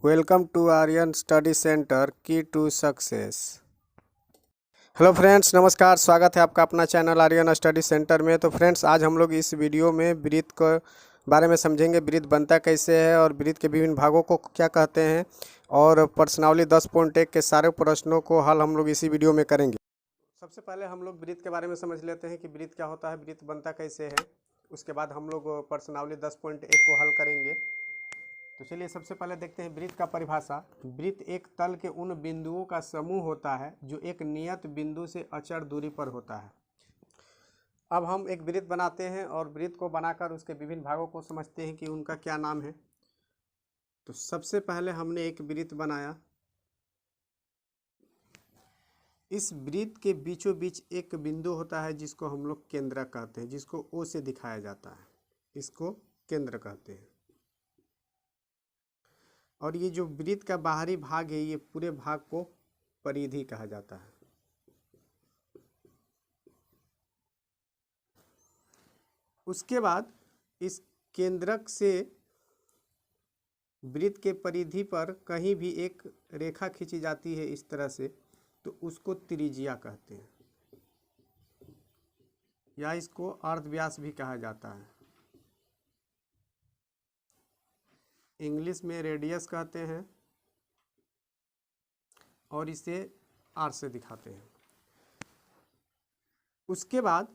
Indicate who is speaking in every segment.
Speaker 1: Welcome to Aryan study centre key to success. Hello friends, नमस्कार। स्वागत है आपका अपना चैनल आर्यन स्टडी सेंटर में। तो फ्रेंड्स, आज हम लोग इस वीडियो में वृत्त के बारे में समझेंगे। वृत्त बनता कैसे है और वृत्त के विभिन्न भागों को क्या कहते हैं, और प्रश्नावली 10.1 के सारे प्रश्नों को हल हम लोग इसी वीडियो में करेंगे। सबसे पहले हम लोग वृत्त के बारे में समझ लेते हैं कि वृत्त क्या होता है, वृत्त बनता कैसे है। उसके बाद हम लोग प्रश्नावली 10.1 को हल करेंगे। तो चलिए सबसे पहले देखते हैं वृत्त का परिभाषा। वृत्त एक तल के उन बिंदुओं का समूह होता है जो एक नियत बिंदु से अचर दूरी पर होता है। अब हम एक वृत्त बनाते हैं और वृत्त को बनाकर उसके विभिन्न भागों को समझते हैं कि उनका क्या नाम है। तो सबसे पहले हमने एक वृत्त बनाया। इस वृत्त के बीचों बीच एक बिंदु होता है जिसको हम लोग केंद्रक कहते हैं, जिसको ओ से दिखाया जाता है। इसको केंद्र कहते हैं। और ये जो वृत्त का बाहरी भाग है, ये पूरे भाग को परिधि कहा जाता है। उसके बाद इस केंद्रक से वृत्त के परिधि पर कहीं भी एक रेखा खींची जाती है इस तरह से, तो उसको त्रिज्या कहते हैं, या इसको अर्धव्यास भी कहा जाता है। इंग्लिश में रेडियस कहते हैं और इसे आर से दिखाते हैं। उसके बाद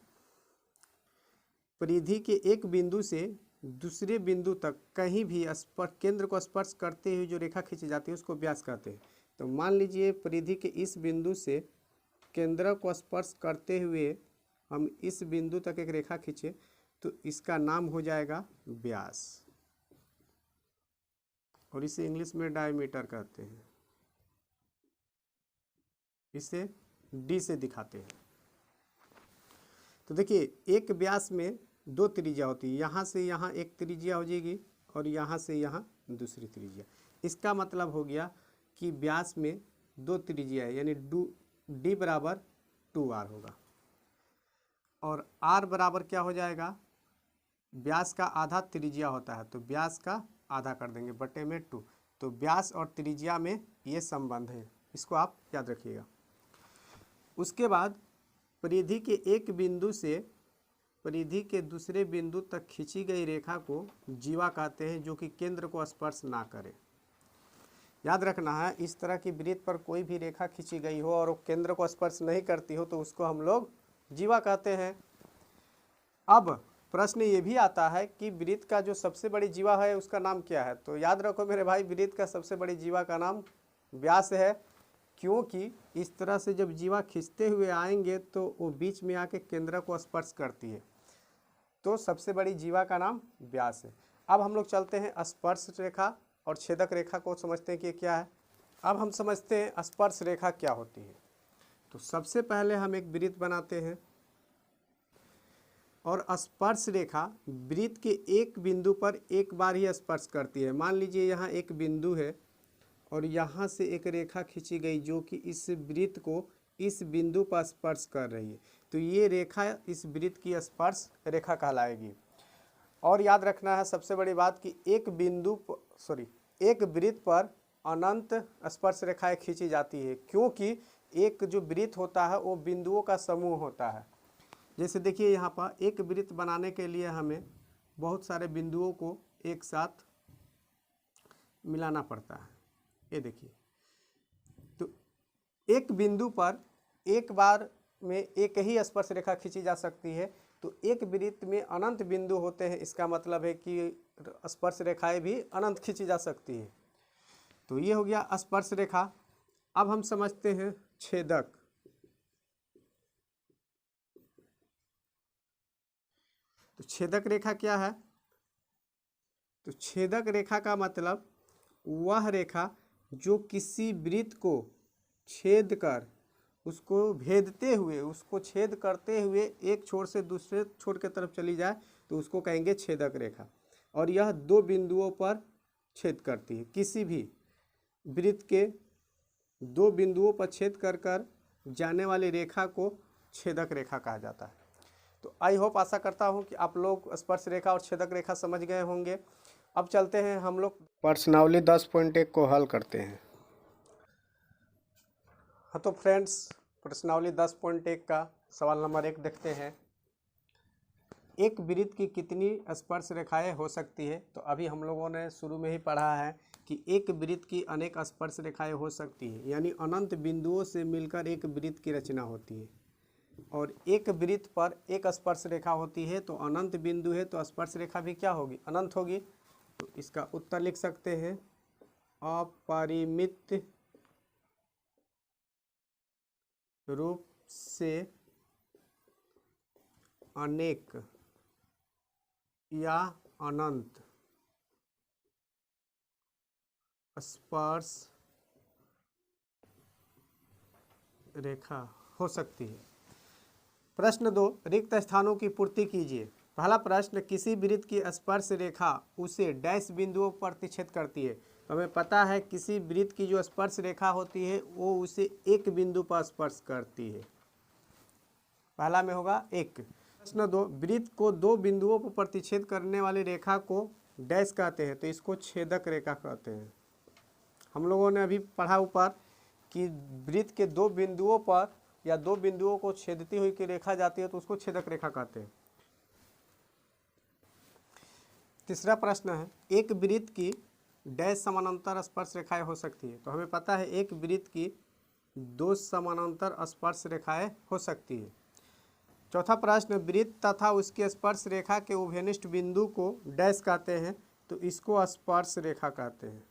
Speaker 1: परिधि के एक बिंदु से दूसरे बिंदु तक कहीं भी केंद्र को स्पर्श करते हुए जो रेखा खींची जाती है उसको व्यास कहते हैं। तो मान लीजिए परिधि के इस बिंदु से केंद्र को स्पर्श करते हुए हम इस बिंदु तक एक रेखा खींचे, तो इसका नाम हो जाएगा व्यास, और इसे इंग्लिश में डायमीटर कहते हैं। इसे डी से दिखाते हैं। तो देखिए, एक व्यास में दो त्रिज्या होती है। यहाँ से यहाँ एक त्रिज्या हो जाएगी और यहाँ से यहाँ दूसरी त्रिज्या। इसका मतलब हो गया कि व्यास में दो त्रिज्या है, यानी डी बराबर 2r होगा। और r बराबर क्या हो जाएगा, व्यास का आधा त्रिज्या होता है, तो व्यास का आधा कर देंगे बटे में 2। तो व्यास और त्रिज्या में ये संबंध है, इसको आप याद रखिएगा। उसके बाद परिधि के एक बिंदु से परिधि के दूसरे बिंदु तक खींची गई रेखा को जीवा कहते हैं, जो कि केंद्र को स्पर्श ना करे। याद रखना है, इस तरह की वृत्त पर कोई भी रेखा खींची गई हो और वो केंद्र को स्पर्श नहीं करती हो तो उसको हम लोग जीवा कहते हैं। अब प्रश्न ये भी आता है कि वृत्त का जो सबसे बड़ी जीवा है उसका नाम क्या है। तो याद रखो मेरे भाई, वृत्त का सबसे बड़ी जीवा का नाम व्यास है, क्योंकि इस तरह से जब जीवा खींचते हुए आएंगे तो वो बीच में आके केंद्र को स्पर्श करती है, तो सबसे बड़ी जीवा का नाम व्यास है। अब हम लोग चलते हैं स्पर्श रेखा और छेदक रेखा को समझते हैं कि क्या है। अब हम समझते हैं स्पर्श रेखा क्या होती है। तो सबसे पहले हम एक वृत्त बनाते हैं और स्पर्श रेखा वृत्त के एक बिंदु पर एक बार ही स्पर्श करती है। मान लीजिए यहाँ एक बिंदु है और यहाँ से एक रेखा खींची गई जो कि इस वृत्त को इस बिंदु पर स्पर्श कर रही है, तो ये रेखा इस वृत्त की स्पर्श रेखा कहलाएगी। और याद रखना है सबसे बड़ी बात कि एक वृत्त पर अनंत स्पर्श रेखाएं खींची जाती है, क्योंकि एक जो वृत्त होता है वो बिंदुओं का समूह होता है। जैसे देखिए, यहाँ पर एक वृत्त बनाने के लिए हमें बहुत सारे बिंदुओं को एक साथ मिलाना पड़ता है। ये देखिए, तो एक बिंदु पर एक बार में एक ही स्पर्श रेखा खींची जा सकती है। तो एक वृत्त में अनंत बिंदु होते हैं, इसका मतलब है कि स्पर्श रेखाएं भी अनंत खींची जा सकती है। तो ये हो गया स्पर्श रेखा। अब हम समझते हैं छेदक। तो छेदक रेखा क्या है। तो छेदक रेखा का मतलब वह रेखा जो किसी वृत्त को छेद कर उसको भेदते हुए, उसको छेद करते हुए एक छोर से दूसरे छोर की तरफ चली जाए, तो उसको कहेंगे छेदक रेखा। और यह दो बिंदुओं पर छेद करती है। किसी भी वृत्त के दो बिंदुओं पर छेद कर कर जाने वाली रेखा को छेदक रेखा कहा जाता है। तो आई होप, आशा करता हूँ कि आप लोग स्पर्श रेखा और छेदक रेखा समझ गए होंगे। अब चलते हैं हम लोग प्रश्नावली 10.1 को हल करते हैं। हाँ तो फ्रेंड्स, प्रश्नावली 10.1 का सवाल नंबर 1 देखते हैं। एक वृत्त की कितनी स्पर्श रेखाएं हो सकती है? तो अभी हम लोगों ने शुरू में ही पढ़ा है कि एक वृत्त की अनेक स्पर्श रेखाएं हो सकती है, यानी अनंत बिंदुओं से मिलकर एक वृत्त की रचना होती है। और एक वृत्त पर एक स्पर्श रेखा होती है, तो अनंत बिंदु है तो स्पर्श रेखा भी क्या होगी? अनंत होगी। तो इसका उत्तर लिख सकते हैं अपरिमित रूप से अनेक या अनंत स्पर्श रेखा हो सकती है। प्रश्न 2, रिक्त स्थानों की पूर्ति कीजिए। पहला प्रश्न, किसी वृत्त की स्पर्श रेखा उसे डैश बिंदुओं पर प्रतिच्छेद करती है। तो हमें पता है किसी वृत्त की जो स्पर्श रेखा होती है वो उसे एक बिंदु पर स्पर्श करती है। पहला में होगा एक। प्रश्न 2, वृत्त को दो बिंदुओं पर प्रतिच्छेद करने वाली रेखा को डैश कहते हैं, तो इसको छेदक रेखा कहते हैं। हम लोगों ने अभी पढ़ा ऊपर कि वृत्त के दो बिंदुओं पर या दो बिंदुओं को छेदती हुई की रेखा जाती है तो उसको छेदक रेखा कहते हैं। तीसरा प्रश्न है, एक वृत्त की डैश समानांतर स्पर्श रेखाएं हो सकती है। तो हमें पता है एक वृत्त की दो समानांतर स्पर्श रेखाएं हो सकती है। चौथा प्रश्न, वृत्त तथा उसकी स्पर्श रेखा के उभयनिष्ठ बिंदु को डैश कहते हैं, तो इसको स्पर्श रेखा कहते हैं।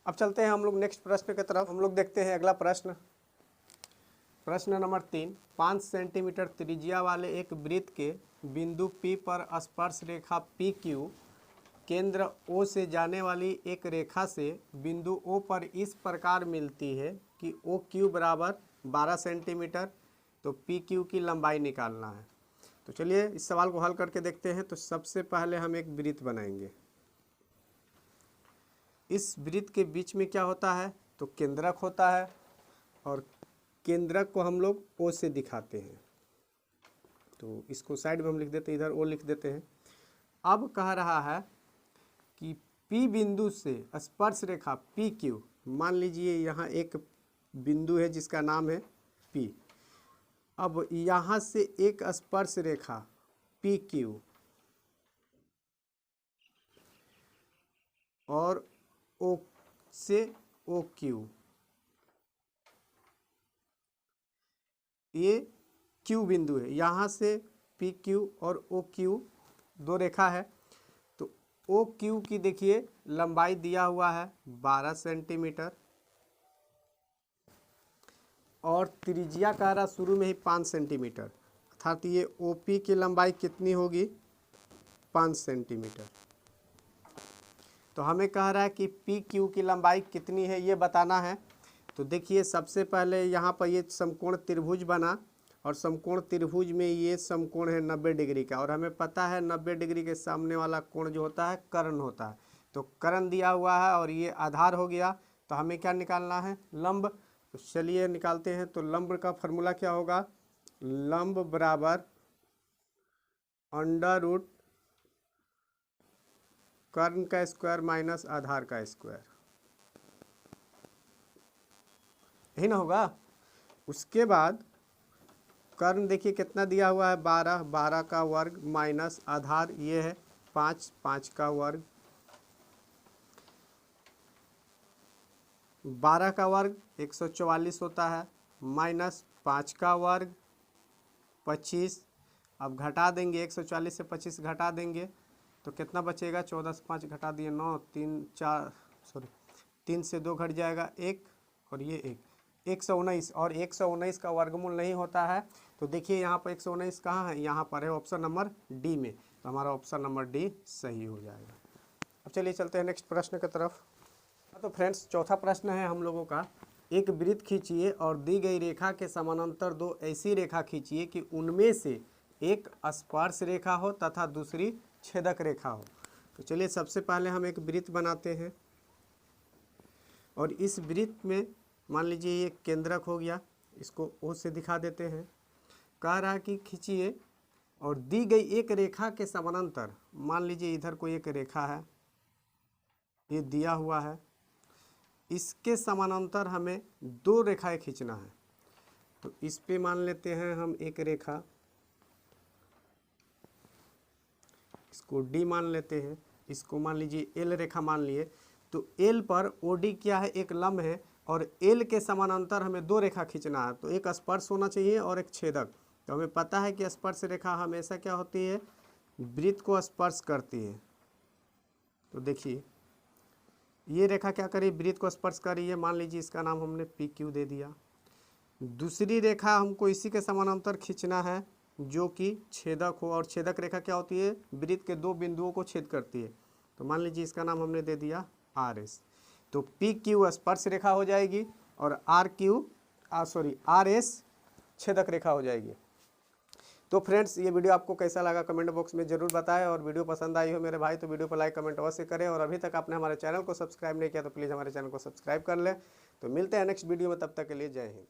Speaker 1: अब चलते हैं हम लोग नेक्स्ट प्रश्न की तरफ। हम लोग देखते हैं अगला प्रश्न, प्रश्न नंबर 3, 5 सेंटीमीटर त्रिज्या वाले एक वृत्त के बिंदु P पर स्पर्श रेखा PQ केंद्र O से जाने वाली एक रेखा से बिंदु O पर इस प्रकार मिलती है कि OQ बराबर 12 सेंटीमीटर, तो PQ की लंबाई निकालना है। तो चलिए इस सवाल को हल करके देखते हैं। तो सबसे पहले हम एक वृत्त बनाएंगे। इस वृत्त के बीच में क्या होता है? तो केंद्रक होता है, और केंद्रक को हम लोग O से दिखाते हैं। तो इसको साइड में हम लिख देते हैं, इधर O लिख देते हैं। अब कह रहा है कि P बिंदु से स्पर्श रेखा PQ, मान लीजिए यहाँ एक बिंदु है जिसका नाम है P। अब यहाँ से एक स्पर्श रेखा PQ और O से OQ, ये Q बिंदु है। यहाँ से PQ और OQ दो रेखा है। तो OQ की देखिए लंबाई दिया हुआ है 12 सेंटीमीटर, और त्रिज्या कह रहा शुरू में ही 5 सेंटीमीटर, अर्थात ये OP की लंबाई कितनी होगी? 5 सेंटीमीटर। तो हमें कह रहा है कि PQ की लंबाई कितनी है ये बताना है। तो देखिए सबसे पहले यहाँ पर ये समकोण त्रिभुज बना, और समकोण त्रिभुज में ये समकोण है 90 डिग्री का, और हमें पता है 90 डिग्री के सामने वाला कोण जो होता है कर्ण होता है। तो कर्ण दिया हुआ है और ये आधार हो गया, तो हमें क्या निकालना है? लंब। तो चलिए निकालते हैं। तो लंब का फॉर्मूला क्या होगा? लंब बराबर अंडर रूट कर्ण का स्क्वायर माइनस आधार का स्क्वायर, यही ना होगा। उसके बाद कर्ण देखिए कितना दिया हुआ है? 12, 12 का वर्ग माइनस आधार ये है 5, 5 का वर्ग, 12 का वर्ग 144 होता है, माइनस 5 का वर्ग 25। अब घटा देंगे, 144 से 25 घटा देंगे तो कितना बचेगा? 14 से 5 घटा दिए 9, 3 से 2 घट जाएगा 1, और ये 119, और 119 का वर्गमूल नहीं होता है। तो देखिए यहाँ पर 119 कहाँ है? यहाँ पर है ऑप्शन नंबर डी में। तो हमारा ऑप्शन नंबर डी सही हो जाएगा। अब चलिए चलते हैं नेक्स्ट प्रश्न की तरफ। तो फ्रेंड्स चौथा प्रश्न है हम लोगों का, एक वृत्त खींचिए और दी गई रेखा के समानांतर दो ऐसी रेखा खींचिए कि उनमें से एक स्पर्श रेखा हो तथा दूसरी छेदक रेखा हो। तो चलिए सबसे पहले हम एक वृत्त बनाते हैं, और इस वृत्त में मान लीजिए ये केंद्रक हो गया, इसको O से दिखा देते हैं। कह रहा है कि खींचिए और दी गई एक रेखा के समानांतर, मान लीजिए इधर कोई एक रेखा है, ये दिया हुआ है, इसके समानांतर हमें दो रेखाएं खींचना है। तो इस पे मान लेते हैं हम एक रेखा, इसको डी मान लेते हैं, इसको मान लीजिए एल रेखा मान लिए। तो एल पर ओडी क्या है, एक लंब है, और एल के समानांतर हमें दो रेखा खींचना है। तो एक स्पर्श होना चाहिए और एक छेदक। तो हमें पता है कि स्पर्श रेखा हमेशा क्या होती है, वृत्त को स्पर्श करती है। तो देखिए ये रेखा क्या करी, वृत्त को स्पर्श कर रही है, मान लीजिए इसका नाम हमने पी क्यू दे दिया। दूसरी रेखा हमको इसी के समानांतर खींचना है जो कि छेदक हो, और छेदक रेखा क्या होती है, वृत्त के दो बिंदुओं को छेद करती है। तो मान लीजिए इसका नाम हमने दे दिया आर एस। तो पी क्यू स्पर्श रेखा हो जाएगी और आर एस छेदक रेखा हो जाएगी। तो फ्रेंड्स ये वीडियो आपको कैसा लगा कमेंट बॉक्स में जरूर बताएं, और वीडियो पसंद आई हो मेरे भाई तो वीडियो पर लाइक कमेंट अवश्य करें, और अभी तक आपने हमारे चैनल को सब्सक्राइब नहीं किया तो प्लीज़ हमारे चैनल को सब्सक्राइब कर लें। तो मिलते हैं नेक्स्ट वीडियो में, तब तक के लिए जय हिंद।